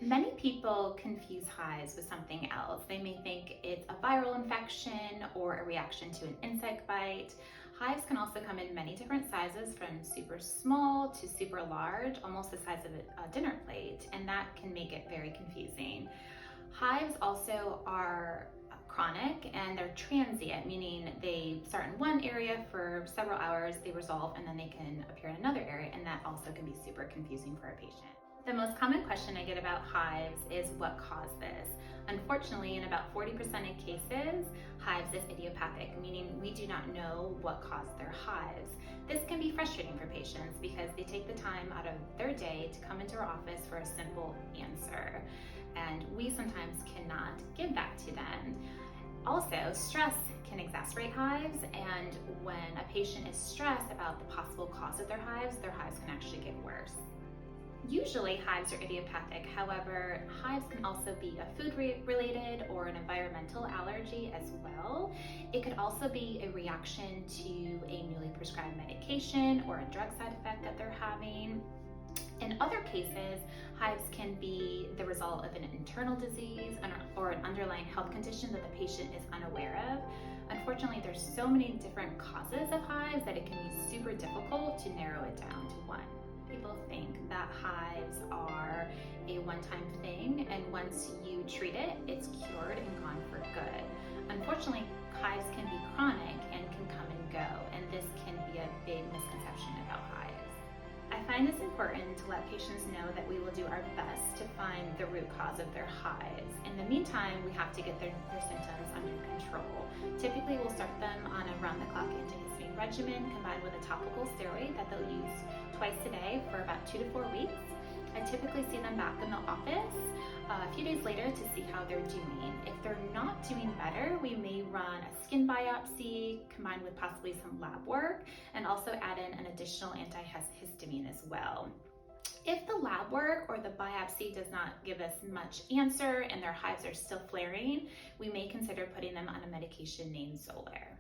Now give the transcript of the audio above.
Many people confuse hives with something else. They may think it's a viral infection or a reaction to an insect bite. Hives can also come in many different sizes, from super small to super large, almost the size of a dinner plate, and that can make it very confusing. Hives also are chronic and they're transient, meaning they start in one area for several hours, they resolve, and then they can appear in another area, and that also can be super confusing for a patient. The most common question I get about hives is what caused this. Unfortunately, in about 40% of cases, hives is idiopathic, meaning we do not know what caused their hives. This can be frustrating for patients because they take the time out of their day to come into our office for a simple answer, and we sometimes cannot give that to them. Also, stress can exacerbate hives, and when a patient is stressed about the possible cause of their hives can actually get worse. Usually hives are idiopathic, however, hives can also be a food-related or an environmental allergy as well. It could also be a reaction to a newly prescribed medication or a drug side effect that they're having. In other cases, hives can be the result of an internal disease or an underlying health condition that the patient is unaware of. Unfortunately, there's so many different causes of hives that it can be super difficult to narrow it down to one. People think that hives are a one-time thing, and once you treat it, it's cured and gone for good. Unfortunately, hives can be chronic and can come and go, and this can be a big misconception about hives. I find this important to let patients know that we will do our best to find the root cause of their hives. In the meantime, we have to get their symptoms under control. Typically, we'll start them on a round-the-clock antihistamine regimen combined with a topical steroid that they'll use twice a day for about 2 to 4 weeks. I typically see them back in the office a few days later to see how they're doing. If they're not doing better, we may run a skin biopsy combined with possibly some lab work, and also add in an additional antihistamine as well. If the lab work or the biopsy does not give us much answer and their hives are still flaring, we may consider putting them on a medication named Xolair.